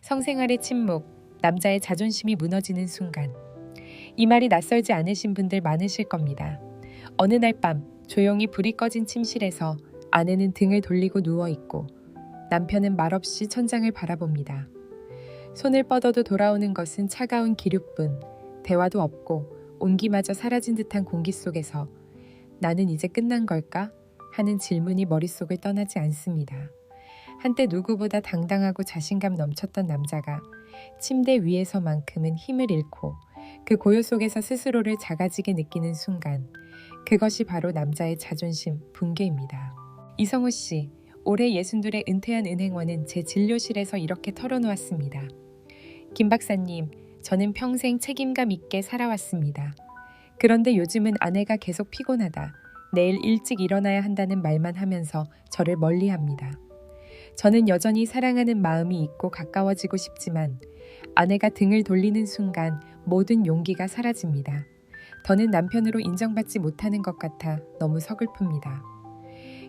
성생활의 침묵, 남자의 자존심이 무너지는 순간. 이 말이 낯설지 않으신 분들 많으실 겁니다. 어느 날 밤 조용히 불이 꺼진 침실에서 아내는 등을 돌리고 누워있고 남편은 말없이 천장을 바라봅니다. 손을 뻗어도 돌아오는 것은 차가운 기류뿐, 대화도 없고 온기마저 사라진 듯한 공기 속에서 나는 이제 끝난 걸까? 하는 질문이 머릿속을 떠나지 않습니다. 한때 누구보다 당당하고 자신감 넘쳤던 남자가 침대 위에서만큼은 힘을 잃고 그 고요 속에서 스스로를 작아지게 느끼는 순간, 그것이 바로 남자의 자존심 붕괴입니다. 이성우 씨, 올해 62에 은퇴한 은행원은 제 진료실에서 이렇게 털어놓았습니다. 김 박사님, 저는 평생 책임감 있게 살아왔습니다. 그런데 요즘은 아내가 계속 피곤하다, 내일 일찍 일어나야 한다는 말만 하면서 저를 멀리합니다. 저는 여전히 사랑하는 마음이 있고 가까워지고 싶지만 아내가 등을 돌리는 순간 모든 용기가 사라집니다. 더는 남편으로 인정받지 못하는 것 같아 너무 서글픕니다.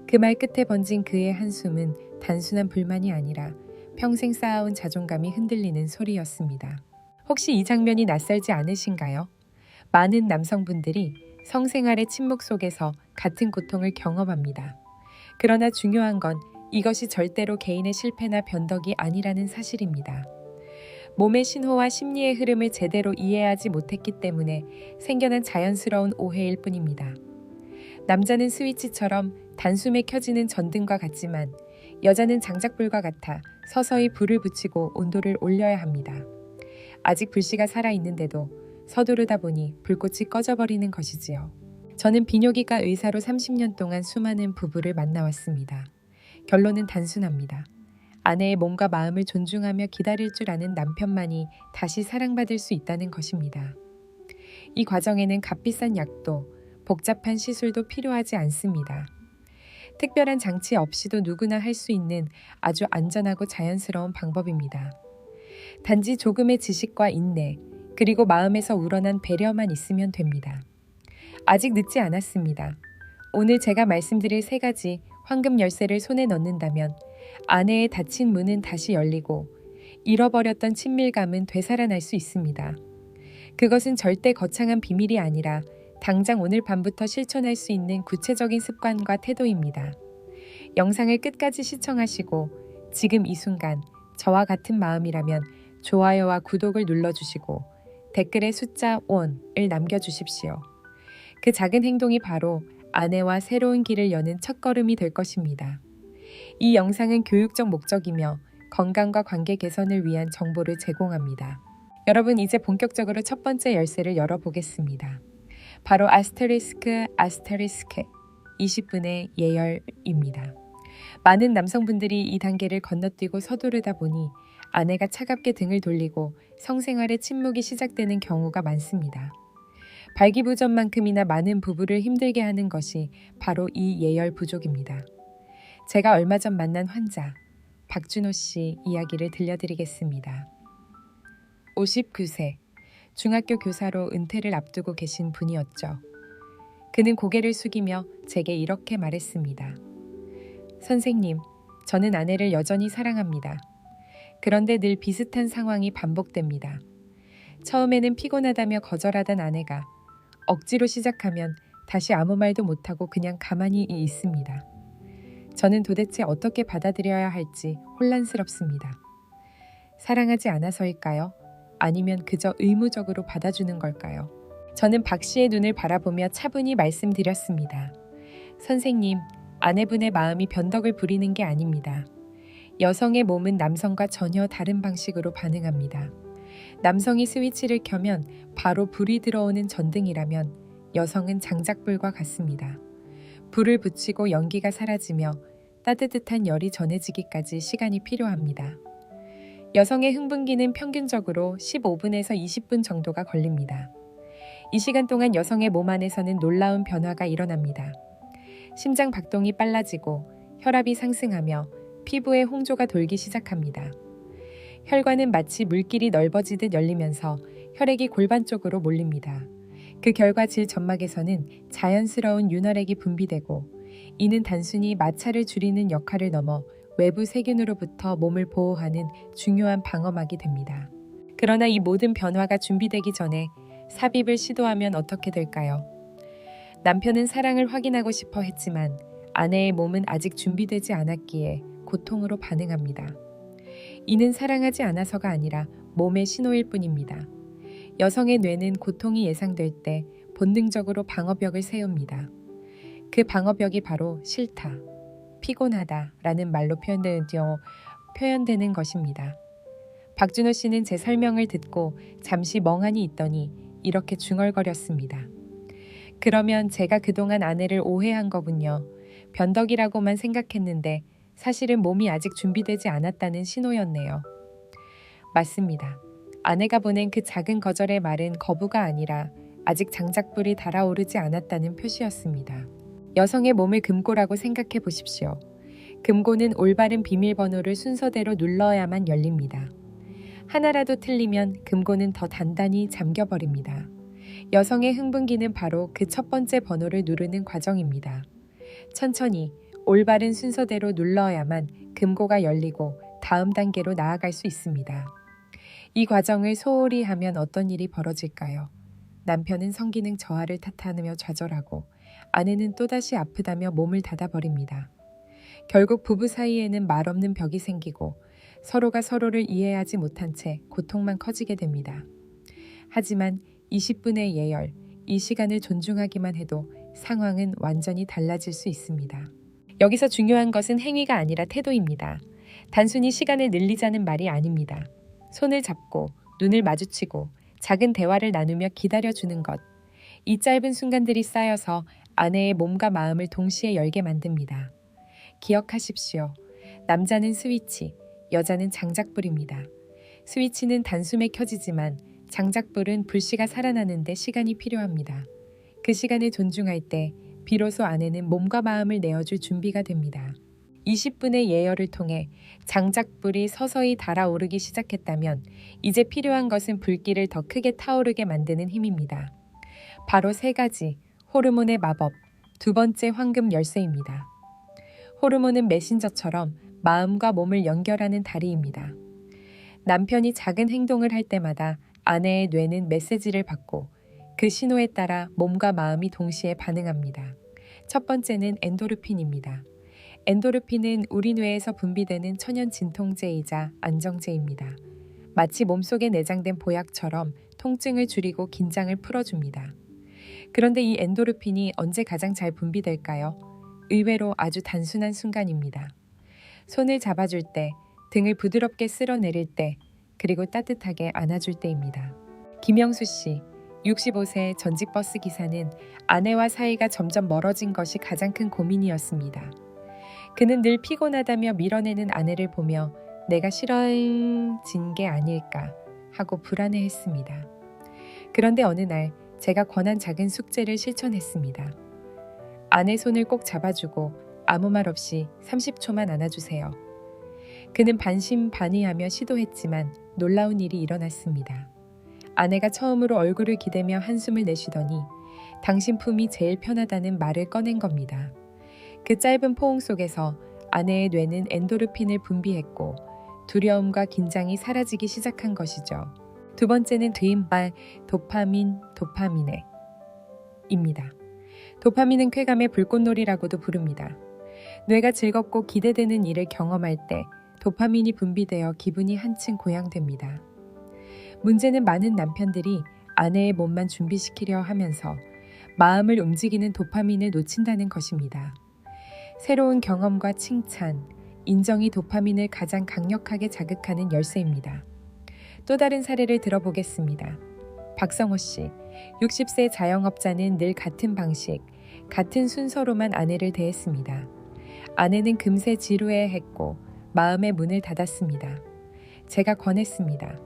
그 말 끝에 번진 그의 한숨은 단순한 불만이 아니라 평생 쌓아온 자존감이 흔들리는 소리였습니다. 혹시 이 장면이 낯설지 않으신가요? 많은 남성분들이 성생활의 침묵 속에서 같은 고통을 경험합니다. 그러나 중요한 건 이것이 절대로 개인의 실패나 변덕이 아니라는 사실입니다. 몸의 신호와 심리의 흐름을 제대로 이해하지 못했기 때문에 생겨난 자연스러운 오해일 뿐입니다. 남자는 스위치처럼 단숨에 켜지는 전등과 같지만 여자는 장작불과 같아 서서히 불을 붙이고 온도를 올려야 합니다. 아직 불씨가 살아있는데도 서두르다 보니 불꽃이 꺼져버리는 것이지요. 저는 비뇨기과 의사로 30년 동안 수많은 부부를 만나왔습니다. 결론은 단순합니다. 아내의 몸과 마음을 존중하며 기다릴 줄 아는 남편만이 다시 사랑받을 수 있다는 것입니다. 이 과정에는 값비싼 약도, 복잡한 시술도 필요하지 않습니다. 특별한 장치 없이도 누구나 할 수 있는 아주 안전하고 자연스러운 방법입니다. 단지 조금의 지식과 인내, 그리고 마음에서 우러난 배려만 있으면 됩니다. 아직 늦지 않았습니다. 오늘 제가 말씀드릴 3가지 황금 열쇠를 손에 넣는다면 아내의 닫힌 문은 다시 열리고 잃어버렸던 친밀감은 되살아날 수 있습니다. 그것은 절대 거창한 비밀이 아니라 당장 오늘 밤부터 실천할 수 있는 구체적인 습관과 태도입니다. 영상을 끝까지 시청하시고 지금 이 순간 저와 같은 마음이라면 좋아요와 구독을 눌러주시고 댓글에 숫자 1을 남겨주십시오. 그 작은 행동이 바로 아내와 새로운 길을 여는 첫걸음이 될 것입니다. 이 영상은 교육적 목적이며 건강과 관계 개선을 위한 정보를 제공합니다. 여러분, 이제 본격적으로 첫 번째 열쇠를 열어보겠습니다. 바로 아스테리스크 20분의 예열입니다. 많은 남성분들이 이 단계를 건너뛰고 서두르다 보니 아내가 차갑게 등을 돌리고 성생활의 침묵이 시작되는 경우가 많습니다. 발기부전만큼이나 많은 부부를 힘들게 하는 것이 바로 이 예열 부족입니다. 제가 얼마 전 만난 환자 박준호 씨 이야기를 들려드리겠습니다. 59세, 중학교 교사로 은퇴를 앞두고 계신 분이었죠. 그는 고개를 숙이며 제게 이렇게 말했습니다. 선생님, 저는 아내를 여전히 사랑합니다. 그런데 늘 비슷한 상황이 반복됩니다. 처음에는 피곤하다며 거절하던 아내가 억지로 시작하면 다시 아무 말도 못하고 그냥 가만히 있습니다. 저는 도대체 어떻게 받아들여야 할지 혼란스럽습니다. 사랑하지 않아서일까요? 아니면 그저 의무적으로 받아주는 걸까요? 저는 박 씨의 눈을 바라보며 차분히 말씀드렸습니다. 선생님, 아내분의 마음이 변덕을 부리는 게 아닙니다. 여성의 몸은 남성과 전혀 다른 방식으로 반응합니다. 남성이 스위치를 켜면 바로 불이 들어오는 전등이라면 여성은 장작불과 같습니다. 불을 붙이고 연기가 사라지며 따뜻한 열이 전해지기까지 시간이 필요합니다. 여성의 흥분기는 평균적으로 15분에서 20분 정도가 걸립니다. 이 시간 동안 여성의 몸 안에서는 놀라운 변화가 일어납니다. 심장 박동이 빨라지고 혈압이 상승하며 피부에 홍조가 돌기 시작합니다. 혈관은 마치 물길이 넓어지듯 열리면서 혈액이 골반 쪽으로 몰립니다. 그 결과 질 점막에서는 자연스러운 윤활액이 분비되고 이는 단순히 마찰을 줄이는 역할을 넘어 외부 세균으로부터 몸을 보호하는 중요한 방어막이 됩니다. 그러나 이 모든 변화가 준비되기 전에 삽입을 시도하면 어떻게 될까요? 남편은 사랑을 확인하고 싶어 했지만 아내의 몸은 아직 준비되지 않았기에 고통으로 반응합니다. 이는 사랑하지 않아서가 아니라 몸의 신호일 뿐입니다. 여성의 뇌는 고통이 예상될 때 본능적으로 방어벽을 세웁니다. 그 방어벽이 바로 싫다, 피곤하다 라는 말로 표현되는 것입니다. 박준호 씨는 제 설명을 듣고 잠시 멍하니 있더니 이렇게 중얼거렸습니다. 그러면 제가 그동안 아내를 오해한 거군요. 변덕이라고만 생각했는데 사실은 몸이 아직 준비되지 않았다는 신호였네요. 맞습니다. 아내가 보낸 그 작은 거절의 말은 거부가 아니라 아직 장작불이 달아오르지 않았다는 표시였습니다. 여성의 몸을 금고라고 생각해 보십시오. 금고는 올바른 비밀번호를 순서대로 눌러야만 열립니다. 하나라도 틀리면 금고는 더 단단히 잠겨버립니다. 여성의 흥분기는 바로 그 첫 번째 번호를 누르는 과정입니다. 천천히 올바른 순서대로 눌러야만 금고가 열리고 다음 단계로 나아갈 수 있습니다. 이 과정을 소홀히 하면 어떤 일이 벌어질까요? 남편은 성기능 저하를 탓하며 좌절하고 아내는 또다시 아프다며 몸을 닫아버립니다. 결국 부부 사이에는 말없는 벽이 생기고 서로가 서로를 이해하지 못한 채 고통만 커지게 됩니다. 하지만 20분의 예열, 이 시간을 존중하기만 해도 상황은 완전히 달라질 수 있습니다. 여기서 중요한 것은 행위가 아니라 태도입니다. 단순히 시간을 늘리자는 말이 아닙니다. 손을 잡고 눈을 마주치고 작은 대화를 나누며 기다려주는 것. 이 짧은 순간들이 쌓여서 아내의 몸과 마음을 동시에 열게 만듭니다. 기억하십시오. 남자는 스위치, 여자는 장작불입니다. 스위치는 단숨에 켜지지만 장작불은 불씨가 살아나는데 시간이 필요합니다. 그 시간을 존중할 때 비로소 아내는 몸과 마음을 내어줄 준비가 됩니다. 20분의 예열을 통해 장작불이 서서히 달아오르기 시작했다면 이제 필요한 것은 불길을 더 크게 타오르게 만드는 힘입니다. 바로 3가지, 호르몬의 마법, 두 번째 황금 열쇠입니다. 호르몬은 메신저처럼 마음과 몸을 연결하는 다리입니다. 남편이 작은 행동을 할 때마다 아내의 뇌는 메시지를 받고 그 신호에 따라 몸과 마음이 동시에 반응합니다. 첫 번째는 엔도르핀입니다. 엔도르핀은 우리 뇌에서 분비되는 천연 진통제이자 안정제입니다. 마치 몸속에 내장된 보약처럼 통증을 줄이고 긴장을 풀어줍니다. 그런데 이 엔도르핀이 언제 가장 잘 분비될까요? 의외로 아주 단순한 순간입니다. 손을 잡아줄 때, 등을 부드럽게 쓸어내릴 때, 그리고 따뜻하게 안아줄 때입니다. 김영수 씨, 65세 전직 버스 기사는 아내와 사이가 점점 멀어진 것이 가장 큰 고민이었습니다. 그는 늘 피곤하다며 밀어내는 아내를 보며 내가 싫어진 게 아닐까 하고 불안해했습니다. 그런데 어느 날 제가 권한 작은 숙제를 실천했습니다. 아내 손을 꼭 잡아주고 아무 말 없이 30초만 안아주세요. 그는 반신반의하며 시도했지만 놀라운 일이 일어났습니다. 아내가 처음으로 얼굴을 기대며 한숨을 내쉬더니 당신 품이 제일 편하다는 말을 꺼낸 겁니다. 그 짧은 포옹 속에서 아내의 뇌는 엔도르핀을 분비했고 두려움과 긴장이 사라지기 시작한 것이죠. 두 번째는 뒤임말 도파민입니다. 도파민은 쾌감의 불꽃놀이라고도 부릅니다. 뇌가 즐겁고 기대되는 일을 경험할 때 도파민이 분비되어 기분이 한층 고양됩니다. 문제는 많은 남편들이 아내의 몸만 준비시키려 하면서 마음을 움직이는 도파민을 놓친다는 것입니다. 새로운 경험과 칭찬, 인정이 도파민을 가장 강력하게 자극하는 열쇠입니다. 또 다른 사례를 들어보겠습니다. 박성호 씨, 60세 자영업자는 늘 같은 방식, 같은 순서로만 아내를 대했습니다. 아내는 금세 지루해했고 마음의 문을 닫았습니다. 제가 권했습니다.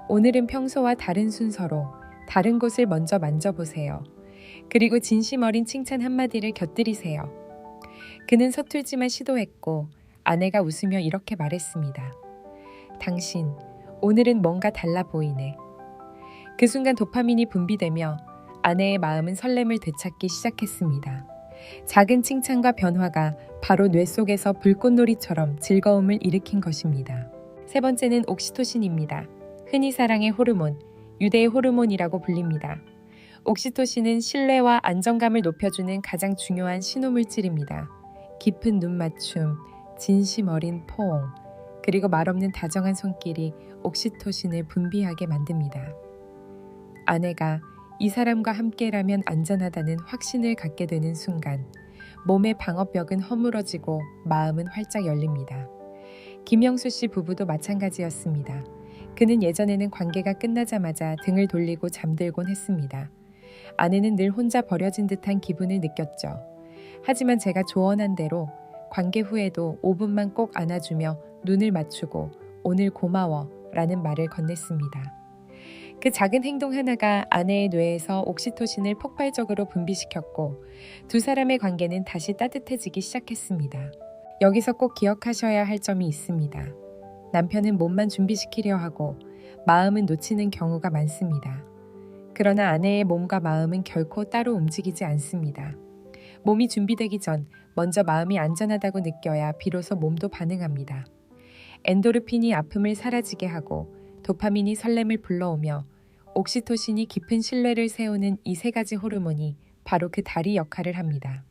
오늘은 평소와 다른 순서로 다른 곳을 먼저 만져보세요. 그리고 진심 어린 칭찬 한마디를 곁들이세요. 그는 서툴지만 시도했고 아내가 웃으며 이렇게 말했습니다. 당신, 오늘은 뭔가 달라 보이네. 그 순간 도파민이 분비되며 아내의 마음은 설렘을 되찾기 시작했습니다. 작은 칭찬과 변화가 바로 뇌 속에서 불꽃놀이처럼 즐거움을 일으킨 것입니다. 세 번째는 옥시토신입니다. 흔히 사랑의 호르몬, 유대의 호르몬이라고 불립니다. 옥시토신은 신뢰와 안정감을 높여주는 가장 중요한 신호물질입니다. 깊은 눈 맞춤, 진심 어린 포옹, 그리고 말없는 다정한 손길이 옥시토신을 분비하게 만듭니다. 아내가 이 사람과 함께라면 안전하다는 확신을 갖게 되는 순간 몸의 방어벽은 허물어지고 마음은 활짝 열립니다. 김영수 씨 부부도 마찬가지였습니다. 그는 예전에는 관계가 끝나자마자 등을 돌리고 잠들곤 했습니다. 아내는 늘 혼자 버려진 듯한 기분을 느꼈죠. 하지만 제가 조언한 대로 관계 후에도 5분만 꼭 안아주며 눈을 맞추고 오늘 고마워 라는 말을 건넸습니다. 그 작은 행동 하나가 아내의 뇌에서 옥시토신을 폭발적으로 분비시켰고 두 사람의 관계는 다시 따뜻해지기 시작했습니다. 여기서 꼭 기억하셔야 할 점이 있습니다. 남편은 몸만 준비시키려 하고 마음은 놓치는 경우가 많습니다. 그러나 아내의 몸과 마음은 결코 따로 움직이지 않습니다. 몸이 준비되기 전 먼저 마음이 안전하다고 느껴야 비로소 몸도 반응합니다. 엔도르핀이 아픔을 사라지게 하고 도파민이 설렘을 불러오며 옥시토신이 깊은 신뢰를 세우는 이 세 가지 호르몬이 바로 그 다리 역할을 합니다.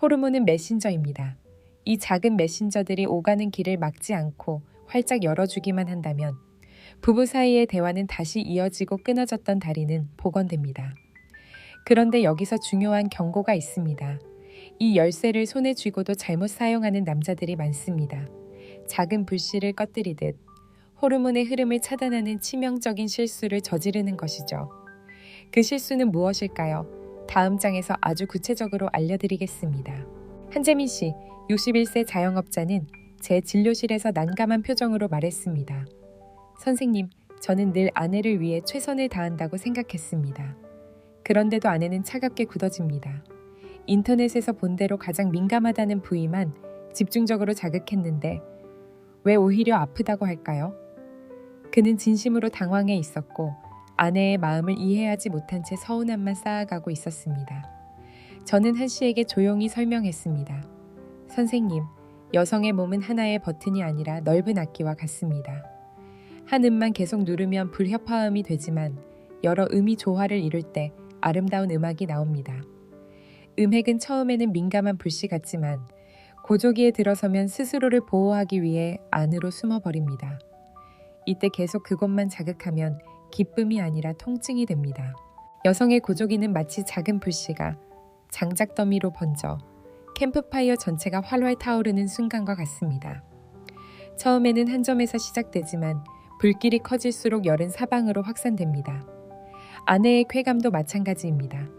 호르몬은 메신저입니다. 이 작은 메신저들이 오가는 길을 막지 않고 활짝 열어주기만 한다면 부부 사이의 대화는 다시 이어지고 끊어졌던 다리는 복원됩니다. 그런데 여기서 중요한 경고가 있습니다. 이 열쇠를 손에 쥐고도 잘못 사용하는 남자들이 많습니다. 작은 불씨를 꺼뜨리듯 호르몬의 흐름을 차단하는 치명적인 실수를 저지르는 것이죠. 그 실수는 무엇일까요? 다음 장에서 아주 구체적으로 알려드리겠습니다. 한재민 씨, 61세 자영업자는 제 진료실에서 난감한 표정으로 말했습니다. 선생님, 저는 늘 아내를 위해 최선을 다한다고 생각했습니다. 그런데도 아내는 차갑게 굳어집니다. 인터넷에서 본 대로 가장 민감하다는 부위만 집중적으로 자극했는데 왜 오히려 아프다고 할까요? 그는 진심으로 당황해 있었고 아내의 마음을 이해하지 못한 채 서운함만 쌓아가고 있었습니다. 저는 한 씨에게 조용히 설명했습니다. 선생님, 여성의 몸은 하나의 버튼이 아니라 넓은 악기와 같습니다. 한 음만 계속 누르면 불협화음이 되지만 여러 음이 조화를 이룰 때 아름다운 음악이 나옵니다. 음핵은 처음에는 민감한 불씨 같지만 고조기에 들어서면 스스로를 보호하기 위해 안으로 숨어버립니다. 이때 계속 그곳만 자극하면 기쁨이 아니라 통증이 됩니다. 여성의 고조기는 마치 작은 불씨가 장작 더미로 번져 캠프파이어 전체가 활활 타오르는 순간과 같습니다. 처음에는 한 점에서 시작되지만 불길이 커질수록 열은 사방으로 확산됩니다. 아내의 쾌감도 마찬가지입니다.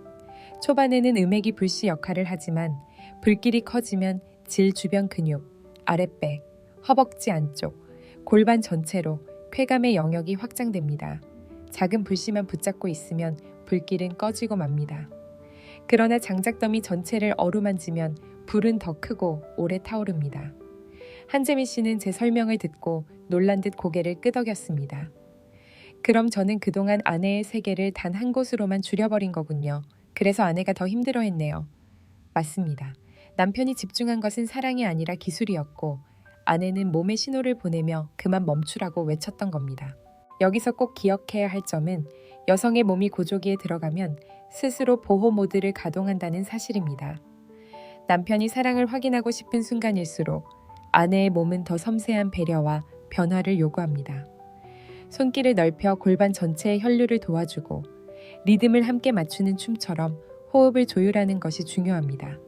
초반에는 음액이 불씨 역할을 하지만 불길이 커지면 질 주변 근육, 아랫배, 허벅지 안쪽, 골반 전체로 쾌감의 영역이 확장됩니다. 작은 불씨만 붙잡고 있으면 불길은 꺼지고 맙니다. 그러나 장작더미 전체를 어루만지면 불은 더 크고 오래 타오릅니다. 한재민 씨는 제 설명을 듣고 놀란 듯 고개를 끄덕였습니다. 그럼 저는 그동안 아내의 세계를 단 한 곳으로만 줄여버린 거군요. 그래서 아내가 더 힘들어했네요. 맞습니다. 남편이 집중한 것은 사랑이 아니라 기술이었고 아내는 몸의 신호를 보내며 그만 멈추라고 외쳤던 겁니다. 여기서 꼭 기억해야 할 점은 여성의 몸이 고조기에 들어가면 스스로 보호 모드를 가동한다는 사실입니다. 남편이 사랑을 확인하고 싶은 순간일수록 아내의 몸은 더 섬세한 배려와 변화를 요구합니다. 손길을 넓혀 골반 전체의 혈류를 도와주고 리듬을 함께 맞추는 춤처럼 호흡을 조율하는 것이 중요합니다.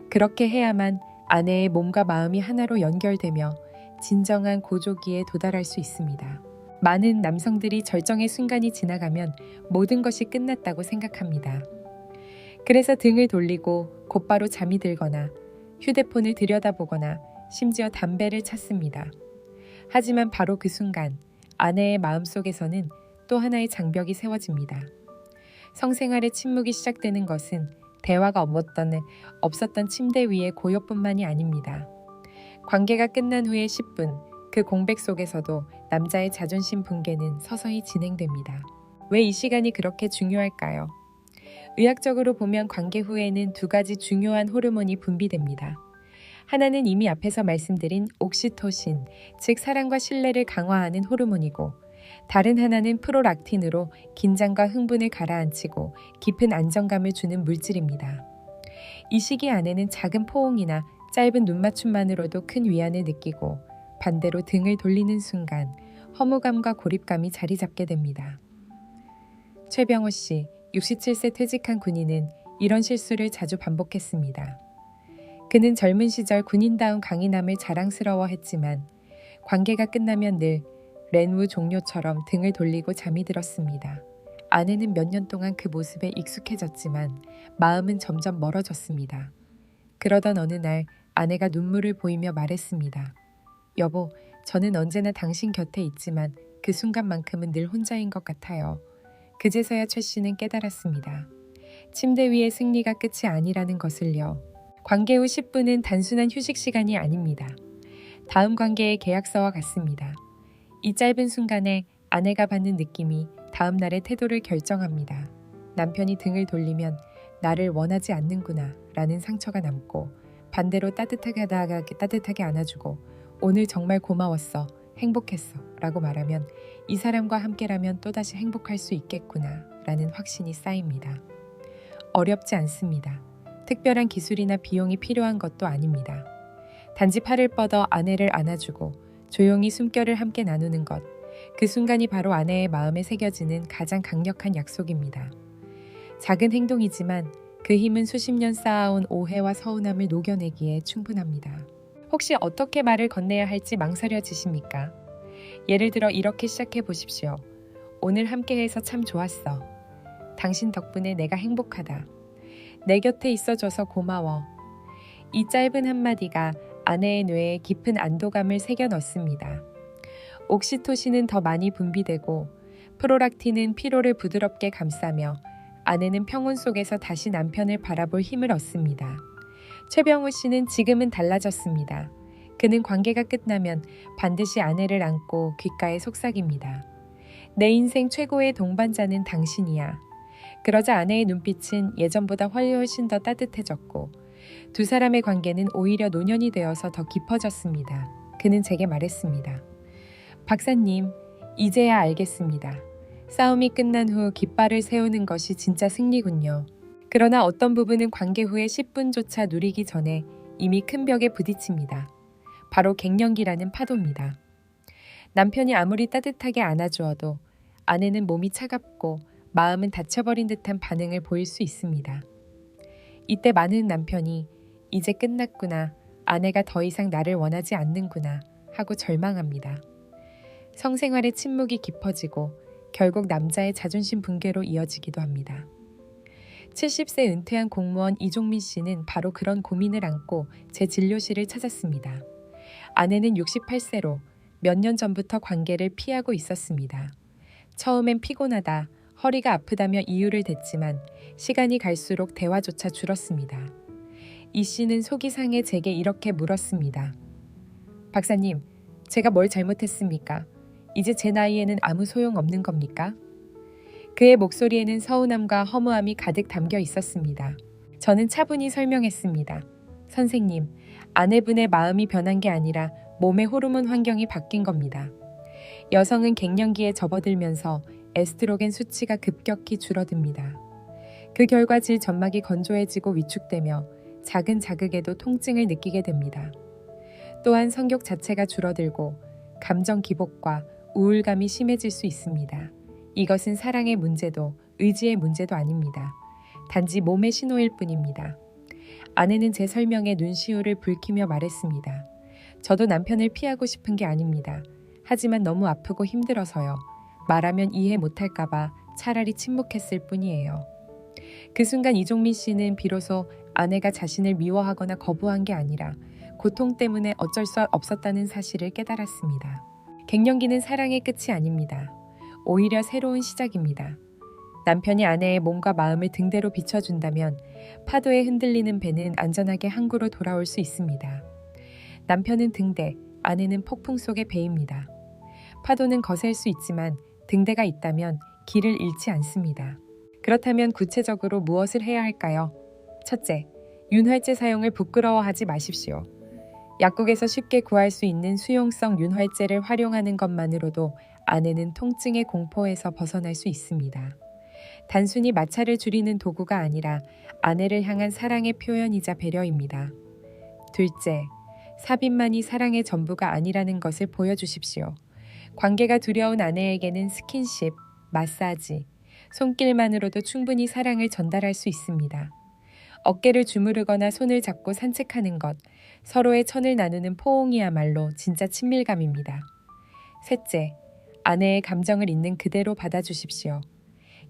그렇게 해야만 아내의 몸과 마음이 하나로 연결되며 진정한 고조기에 도달할 수 있습니다. 많은 남성들이 절정의 순간이 지나가면 모든 것이 끝났다고 생각합니다. 그래서 등을 돌리고 곧바로 잠이 들거나 휴대폰을 들여다보거나 심지어 담배를 찾습니다. 하지만 바로 그 순간 아내의 마음속에서는 또 하나의 장벽이 세워집니다. 성생활의 침묵이 시작되는 것은 대화가 없었던 침대 위의 고요뿐만이 아닙니다. 관계가 끝난 후의 10분, 그 공백 속에서도 남자의 자존심 붕괴는 서서히 진행됩니다. 왜 이 시간이 그렇게 중요할까요? 의학적으로 보면 관계 후에는 두 가지 중요한 호르몬이 분비됩니다. 하나는 이미 앞에서 말씀드린 옥시토신, 즉 사랑과 신뢰를 강화하는 호르몬이고, 다른 하나는 프로락틴으로 긴장과 흥분을 가라앉히고 깊은 안정감을 주는 물질입니다. 이 시기 아내는 작은 포옹이나 짧은 눈맞춤만으로도 큰 위안을 느끼고, 반대로 등을 돌리는 순간 허무감과 고립감이 자리 잡게 됩니다. 최병호 씨, 67세 퇴직한 군인은 이런 실수를 자주 반복했습니다. 그는 젊은 시절 군인다운 강인함을 자랑스러워했지만 관계가 끝나면 늘 렌우 종료처럼 등을 돌리고 잠이 들었습니다. 아내는 몇 년 동안 그 모습에 익숙해졌지만 마음은 점점 멀어졌습니다. 그러던 어느 날 아내가 눈물을 보이며 말했습니다. 여보, 저는 언제나 당신 곁에 있지만 그 순간만큼은 늘 혼자인 것 같아요. 그제서야 최 씨는 깨달았습니다. 침대 위의 승리가 끝이 아니라는 것을요. 관계 후 10분은 단순한 휴식 시간이 아닙니다. 다음 관계의 계약서와 같습니다. 이 짧은 순간에 아내가 받는 느낌이 다음 날의 태도를 결정합니다. 남편이 등을 돌리면 나를 원하지 않는구나 라는 상처가 남고, 반대로 따뜻하게 안아주고 오늘 정말 고마웠어, 행복했어 라고 말하면 이 사람과 함께라면 또다시 행복할 수 있겠구나 라는 확신이 쌓입니다. 어렵지 않습니다. 특별한 기술이나 비용이 필요한 것도 아닙니다. 단지 팔을 뻗어 아내를 안아주고 조용히 숨결을 함께 나누는 것, 그 순간이 바로 아내의 마음에 새겨지는 가장 강력한 약속입니다. 작은 행동이지만 그 힘은 수십 년 쌓아온 오해와 서운함을 녹여내기에 충분합니다. 혹시 어떻게 말을 건네야 할지 망설여지십니까? 예를 들어 이렇게 시작해 보십시오. 오늘 함께해서 참 좋았어. 당신 덕분에 내가 행복하다. 내 곁에 있어줘서 고마워. 이 짧은 한마디가 아내의 뇌에 깊은 안도감을 새겨 넣습니다. 옥시토신은 더 많이 분비되고 프로락틴은 피로를 부드럽게 감싸며 아내는 평온 속에서 다시 남편을 바라볼 힘을 얻습니다. 최병호 씨는 지금은 달라졌습니다. 그는 관계가 끝나면 반드시 아내를 안고 귓가에 속삭입니다. 내 인생 최고의 동반자는 당신이야. 그러자 아내의 눈빛은 예전보다 훨씬 더 따뜻해졌고 두 사람의 관계는 오히려 노년이 되어서 더 깊어졌습니다. 그는 제게 말했습니다. 박사님, 이제야 알겠습니다. 싸움이 끝난 후 깃발을 세우는 것이 진짜 승리군요. 그러나 어떤 부분은 관계 후에 10분조차 누리기 전에 이미 큰 벽에 부딪힙니다. 바로 갱년기라는 파도입니다. 남편이 아무리 따뜻하게 안아주어도 아내는 몸이 차갑고 마음은 닫혀버린 듯한 반응을 보일 수 있습니다. 이때 많은 남편이 이제 끝났구나, 아내가 더 이상 나를 원하지 않는구나 하고 절망합니다. 성생활의 침묵이 깊어지고 결국 남자의 자존심 붕괴로 이어지기도 합니다. 70세 은퇴한 공무원 이종민 씨는 바로 그런 고민을 안고 제 진료실을 찾았습니다. 아내는 68세로 몇 년 전부터 관계를 피하고 있었습니다. 처음엔 피곤하다, 허리가 아프다며 이유를 댔지만 시간이 갈수록 대화조차 줄었습니다. 이 씨는 속이 상해 제게 이렇게 물었습니다. 박사님, 제가 뭘 잘못했습니까? 이제 제 나이에는 아무 소용 없는 겁니까? 그의 목소리에는 서운함과 허무함이 가득 담겨 있었습니다. 저는 차분히 설명했습니다. 선생님, 아내분의 마음이 변한 게 아니라 몸의 호르몬 환경이 바뀐 겁니다. 여성은 갱년기에 접어들면서 에스트로겐 수치가 급격히 줄어듭니다. 그 결과 질 점막이 건조해지고 위축되며 작은 자극에도 통증을 느끼게 됩니다. 또한 성욕 자체가 줄어들고 감정 기복과 우울감이 심해질 수 있습니다. 이것은 사랑의 문제도 의지의 문제도 아닙니다. 단지 몸의 신호일 뿐입니다. 아내는 제 설명에 눈시울을 붉히며 말했습니다. 저도 남편을 피하고 싶은 게 아닙니다. 하지만 너무 아프고 힘들어서요. 말하면 이해 못할까봐 차라리 침묵했을 뿐이에요. 그 순간 이종민 씨는 비로소 아내가 자신을 미워하거나 거부한 게 아니라 고통 때문에 어쩔 수 없었다는 사실을 깨달았습니다. 갱년기는 사랑의 끝이 아닙니다. 오히려 새로운 시작입니다. 남편이 아내의 몸과 마음을 등대로 비춰준다면 파도에 흔들리는 배는 안전하게 항구로 돌아올 수 있습니다. 남편은 등대, 아내는 폭풍 속의 배입니다. 파도는 거셀 수 있지만 등대가 있다면 길을 잃지 않습니다. 그렇다면 구체적으로 무엇을 해야 할까요? 첫째, 윤활제 사용을 부끄러워하지 마십시오. 약국에서 쉽게 구할 수 있는 수용성 윤활제를 활용하는 것만으로도 아내는 통증의 공포에서 벗어날 수 있습니다. 단순히 마찰을 줄이는 도구가 아니라 아내를 향한 사랑의 표현이자 배려입니다. 둘째, 삽입만이 사랑의 전부가 아니라는 것을 보여주십시오. 관계가 두려운 아내에게는 스킨십, 마사지, 손길만으로도 충분히 사랑을 전달할 수 있습니다. 어깨를 주무르거나 손을 잡고 산책하는 것, 서로의 천을 나누는 포옹이야말로 진짜 친밀감입니다. 셋째, 아내의 감정을 있는 그대로 받아주십시오.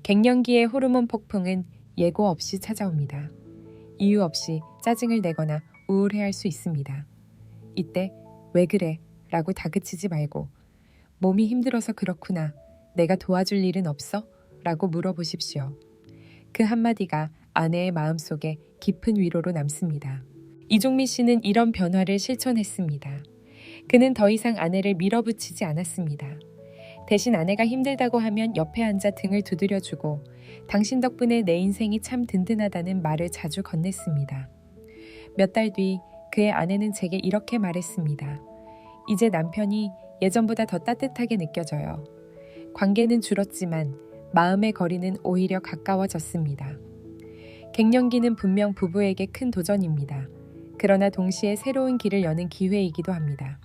갱년기의 호르몬 폭풍은 예고 없이 찾아옵니다. 이유 없이 짜증을 내거나 우울해할 수 있습니다. 이때 왜 그래? 라고 다그치지 말고 몸이 힘들어서 그렇구나. 내가 도와줄 일은 없어? 라고 물어보십시오. 그 한마디가 아내의 마음속에 깊은 위로로 남습니다. 이종미 씨는 이런 변화를 실천했습니다. 그는 더 이상 아내를 밀어붙이지 않았습니다. 대신 아내가 힘들다고 하면 옆에 앉아 등을 두드려주고 당신 덕분에 내 인생이 참 든든하다는 말을 자주 건넸습니다. 몇 달 뒤 그의 아내는 제게 이렇게 말했습니다. 이제 남편이 예전보다 더 따뜻하게 느껴져요. 관계는 줄었지만 마음의 거리는 오히려 가까워졌습니다. 갱년기는 분명 부부에게 큰 도전입니다. 그러나 동시에 새로운 길을 여는 기회이기도 합니다.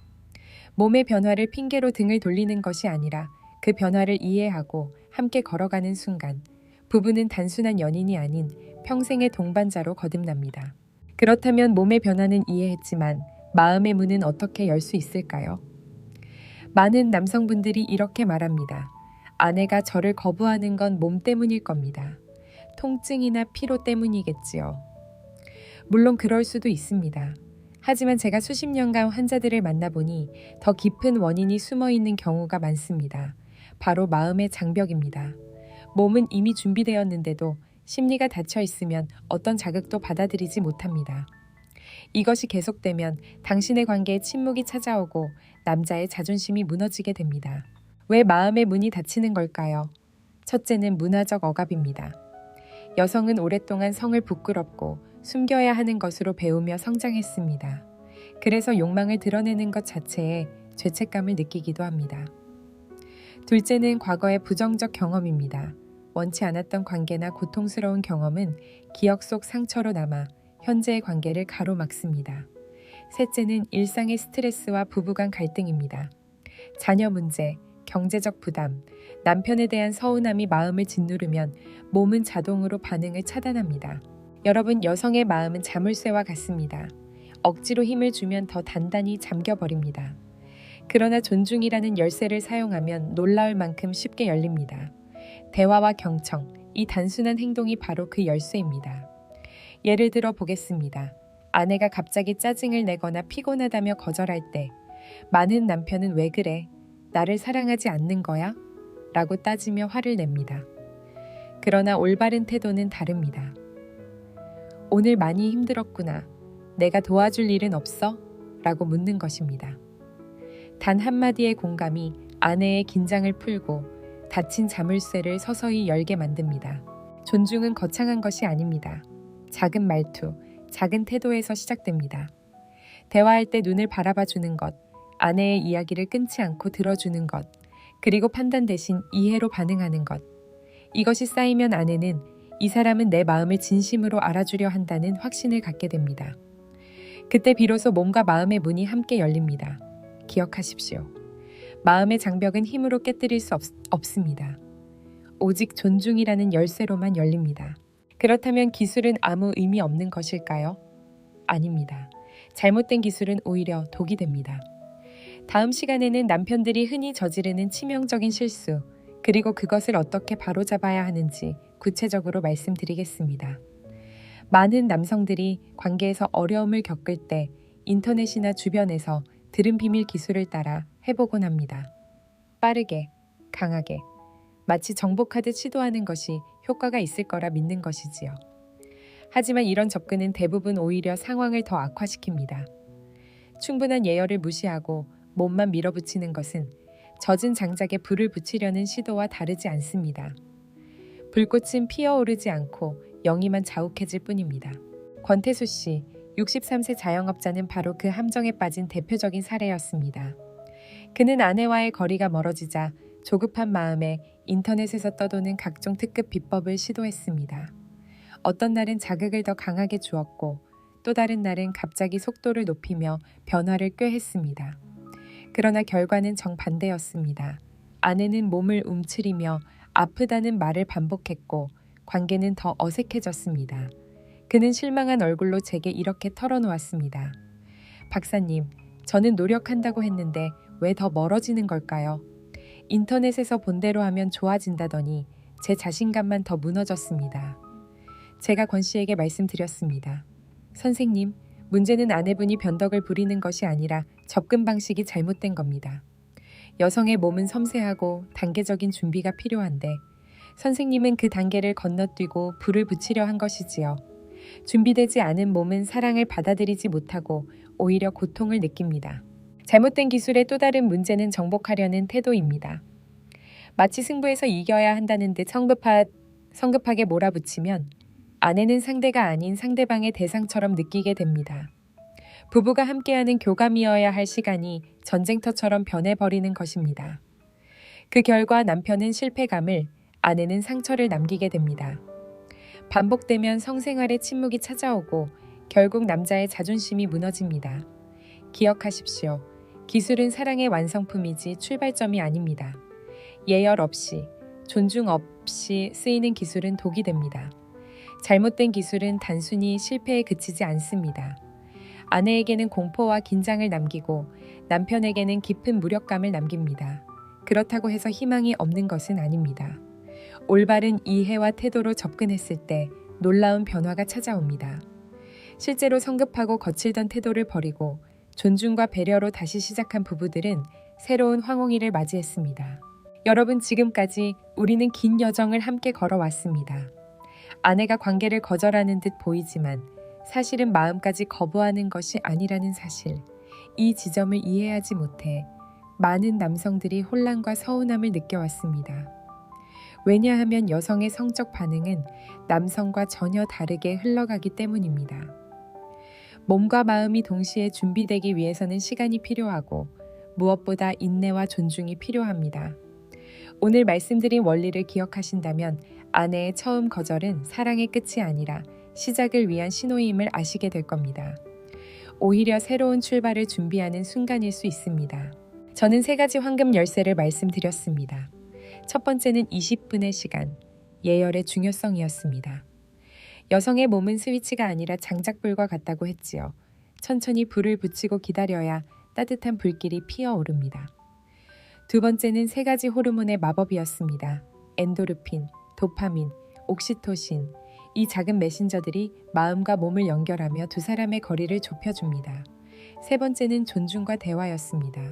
몸의 변화를 핑계로 등을 돌리는 것이 아니라 그 변화를 이해하고 함께 걸어가는 순간 부부는 단순한 연인이 아닌 평생의 동반자로 거듭납니다. 그렇다면 몸의 변화는 이해했지만 마음의 문은 어떻게 열 수 있을까요? 많은 남성분들이 이렇게 말합니다. 아내가 저를 거부하는 건 몸 때문일 겁니다. 통증이나 피로 때문이겠지요. 물론 그럴 수도 있습니다. 하지만 제가 수십 년간 환자들을 만나보니 더 깊은 원인이 숨어 있는 경우가 많습니다. 바로 마음의 장벽입니다. 몸은 이미 준비되었는데도 심리가 닫혀 있으면 어떤 자극도 받아들이지 못합니다. 이것이 계속되면 당신의 관계에 침묵이 찾아오고 남자의 자존심이 무너지게 됩니다. 왜 마음의 문이 닫히는 걸까요? 첫째는 문화적 억압입니다. 여성은 오랫동안 성을 부끄럽고 숨겨야 하는 것으로 배우며 성장했습니다. 그래서 욕망을 드러내는 것 자체에 죄책감을 느끼기도 합니다. 둘째는 과거의 부정적 경험입니다. 원치 않았던 관계나 고통스러운 경험은 기억 속 상처로 남아 현재의 관계를 가로막습니다. 셋째는 일상의 스트레스와 부부간 갈등입니다. 자녀 문제, 경제적 부담, 남편에 대한 서운함이 마음을 짓누르면 몸은 자동으로 반응을 차단합니다. 여러분, 여성의 마음은 자물쇠와 같습니다. 억지로 힘을 주면 더 단단히 잠겨버립니다. 그러나 존중이라는 열쇠를 사용하면 놀라울 만큼 쉽게 열립니다. 대화와 경청, 이 단순한 행동이 바로 그 열쇠입니다. 예를 들어 보겠습니다. 아내가 갑자기 짜증을 내거나 피곤하다며 거절할 때 많은 남편은 왜 그래? 나를 사랑하지 않는 거야? 라고 따지며 화를 냅니다. 그러나 올바른 태도는 다릅니다. 오늘 많이 힘들었구나. 내가 도와줄 일은 없어? 라고 묻는 것입니다. 단 한마디의 공감이 아내의 긴장을 풀고 닫힌 자물쇠를 서서히 열게 만듭니다. 존중은 거창한 것이 아닙니다. 작은 말투, 작은 태도에서 시작됩니다. 대화할 때 눈을 바라봐 주는 것, 아내의 이야기를 끊지 않고 들어주는 것, 그리고 판단 대신 이해로 반응하는 것. 이것이 쌓이면 아내는 이 사람은 내 마음을 진심으로 알아주려 한다는 확신을 갖게 됩니다. 그때 비로소 몸과 마음의 문이 함께 열립니다. 기억하십시오. 마음의 장벽은 힘으로 깨뜨릴 수 없습니다. 오직 존중이라는 열쇠로만 열립니다. 그렇다면 기술은 아무 의미 없는 것일까요? 아닙니다. 잘못된 기술은 오히려 독이 됩니다. 다음 시간에는 남편들이 흔히 저지르는 치명적인 실수, 그리고 그것을 어떻게 바로잡아야 하는지 구체적으로 말씀드리겠습니다. 많은 남성들이 관계에서 어려움을 겪을 때 인터넷이나 주변에서 들은 비밀 기술을 따라 해보곤 합니다. 빠르게, 강하게, 마치 정복하듯 시도하는 것이 효과가 있을 거라 믿는 것이지요. 하지만 이런 접근은 대부분 오히려 상황을 더 악화시킵니다. 충분한 예열을 무시하고 몸만 밀어붙이는 것은 젖은 장작에 불을 붙이려는 시도와 다르지 않습니다. 불꽃은 피어오르지 않고 영이만 자욱해질 뿐입니다. 권태수 씨, 63세 자영업자는 바로 그 함정에 빠진 대표적인 사례였습니다. 그는 아내와의 거리가 멀어지자 조급한 마음에 인터넷에서 떠도는 각종 특급 비법을 시도했습니다. 어떤 날은 자극을 더 강하게 주었고 또 다른 날은 갑자기 속도를 높이며 변화를 꾀했습니다. 그러나 결과는 정반대였습니다. 아내는 몸을 움츠리며 아프다는 말을 반복했고 관계는 더 어색해졌습니다. 그는 실망한 얼굴로 제게 이렇게 털어놓았습니다. 박사님, 저는 노력한다고 했는데 왜 더 멀어지는 걸까요? 인터넷에서 본 대로 하면 좋아진다더니 제 자신감만 더 무너졌습니다. 제가 권 씨에게 말씀드렸습니다. 선생님, 문제는 아내분이 변덕을 부리는 것이 아니라 접근 방식이 잘못된 겁니다. 여성의 몸은 섬세하고 단계적인 준비가 필요한데 선생님은 그 단계를 건너뛰고 불을 붙이려 한 것이지요. 준비되지 않은 몸은 사랑을 받아들이지 못하고 오히려 고통을 느낍니다. 잘못된 기술의 또 다른 문제는 정복하려는 태도입니다. 마치 승부에서 이겨야 한다는 듯 성급하게 몰아붙이면 아내는 상대가 아닌 상대방의 대상처럼 느끼게 됩니다. 부부가 함께하는 교감이어야 할 시간이 전쟁터처럼 변해버리는 것입니다. 그 결과 남편은 실패감을, 아내는 상처를 남기게 됩니다. 반복되면 성생활에 침묵이 찾아오고 결국 남자의 자존심이 무너집니다. 기억하십시오. 기술은 사랑의 완성품이지 출발점이 아닙니다. 예열 없이, 존중 없이 쓰이는 기술은 독이 됩니다. 잘못된 기술은 단순히 실패에 그치지 않습니다. 아내에게는 공포와 긴장을 남기고 남편에게는 깊은 무력감을 남깁니다. 그렇다고 해서 희망이 없는 것은 아닙니다. 올바른 이해와 태도로 접근했을 때 놀라운 변화가 찾아옵니다. 실제로 성급하고 거칠던 태도를 버리고 존중과 배려로 다시 시작한 부부들은 새로운 황홍이를 맞이했습니다. 여러분, 지금까지 우리는 긴 여정을 함께 걸어왔습니다. 아내가 관계를 거절하는 듯 보이지만 사실은 마음까지 거부하는 것이 아니라는 사실, 이 지점을 이해하지 못해 많은 남성들이 혼란과 서운함을 느껴왔습니다. 왜냐하면 여성의 성적 반응은 남성과 전혀 다르게 흘러가기 때문입니다. 몸과 마음이 동시에 준비되기 위해서는 시간이 필요하고 무엇보다 인내와 존중이 필요합니다. 오늘 말씀드린 원리를 기억하신다면 아내의 처음 거절은 사랑의 끝이 아니라 시작을 위한 신호임을 아시게 될 겁니다. 오히려 새로운 출발을 준비하는 순간일 수 있습니다. 저는 3가지 황금 열쇠를 말씀드렸습니다. 첫 번째는 20분의 시간, 예열의 중요성이었습니다. 여성의 몸은 스위치가 아니라 장작불과 같다고 했지요. 천천히 불을 붙이고 기다려야 따뜻한 불길이 피어오릅니다. 두 번째는 3가지 호르몬의 마법이었습니다. 엔도르핀, 도파민, 옥시토신. 이 작은 메신저들이 마음과 몸을 연결하며 두 사람의 거리를 좁혀줍니다. 세 번째는 존중과 대화였습니다.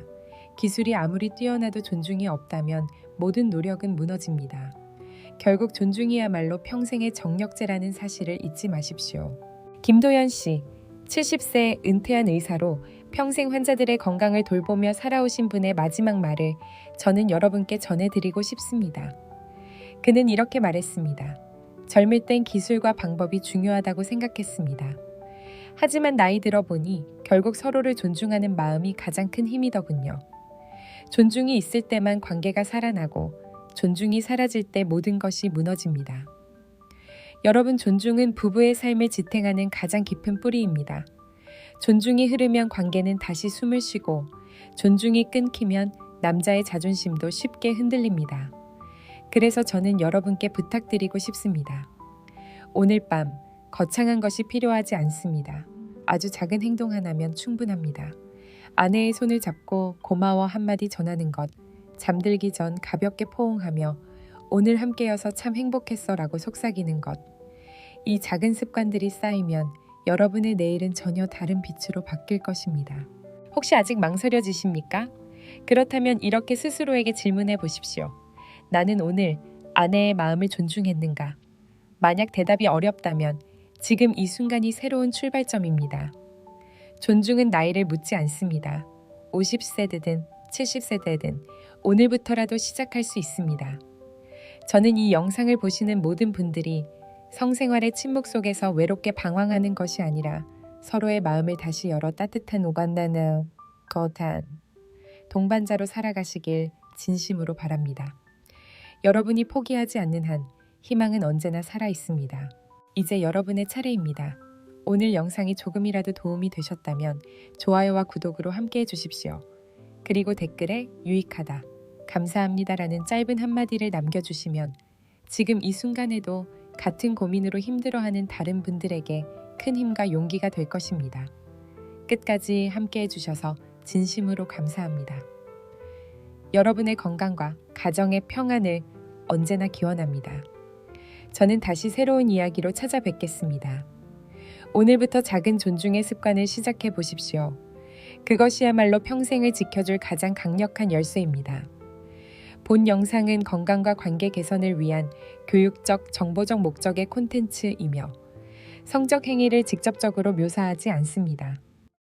기술이 아무리 뛰어나도 존중이 없다면 모든 노력은 무너집니다. 결국 존중이야말로 평생의 정력제라는 사실을 잊지 마십시오. 김도연 씨, 70세 은퇴한 의사로 평생 환자들의 건강을 돌보며 살아오신 분의 마지막 말을 저는 여러분께 전해드리고 싶습니다. 그는 이렇게 말했습니다. 젊을 땐 기술과 방법이 중요하다고 생각했습니다. 하지만 나이 들어 보니 결국 서로를 존중하는 마음이 가장 큰 힘이더군요. 존중이 있을 때만 관계가 살아나고 존중이 사라질 때 모든 것이 무너집니다. 여러분, 존중은 부부의 삶을 지탱하는 가장 깊은 뿌리입니다. 존중이 흐르면 관계는 다시 숨을 쉬고 존중이 끊기면 남자의 자존심도 쉽게 흔들립니다. 그래서 저는 여러분께 부탁드리고 싶습니다. 오늘 밤 거창한 것이 필요하지 않습니다. 아주 작은 행동 하나면 충분합니다. 아내의 손을 잡고 고마워 한마디 전하는 것, 잠들기 전 가볍게 포옹하며 오늘 함께여서 참 행복했어 라고 속삭이는 것. 이 작은 습관들이 쌓이면 여러분의 내일은 전혀 다른 빛으로 바뀔 것입니다. 혹시 아직 망설여지십니까? 그렇다면 이렇게 스스로에게 질문해 보십시오. 나는 오늘 아내의 마음을 존중했는가? 만약 대답이 어렵다면 지금 이 순간이 새로운 출발점입니다. 존중은 나이를 묻지 않습니다. 50세대든 70세대든 오늘부터라도 시작할 수 있습니다. 저는 이 영상을 보시는 모든 분들이 성생활의 침묵 속에서 외롭게 방황하는 것이 아니라 서로의 마음을 다시 열어 따뜻한 오간다는 거탄 동반자로 살아가시길 진심으로 바랍니다. 여러분이 포기하지 않는 한 희망은 언제나 살아 있습니다. 이제 여러분의 차례입니다. 오늘 영상이 조금이라도 도움이 되셨다면 좋아요와 구독으로 함께해 주십시오. 그리고 댓글에 유익하다, 감사합니다라는 짧은 한마디를 남겨주시면 지금 이 순간에도 같은 고민으로 힘들어하는 다른 분들에게 큰 힘과 용기가 될 것입니다. 끝까지 함께해 주셔서 진심으로 감사합니다. 여러분의 건강과 가정의 평안을 언제나 기원합니다. 저는 다시 새로운 이야기로 찾아뵙겠습니다. 오늘부터 작은 존중의 습관을 시작해 보십시오. 그것이야말로 평생을 지켜줄 가장 강력한 열쇠입니다. 본 영상은 건강과 관계 개선을 위한 교육적, 정보적 목적의 콘텐츠이며 성적 행위를 직접적으로 묘사하지 않습니다.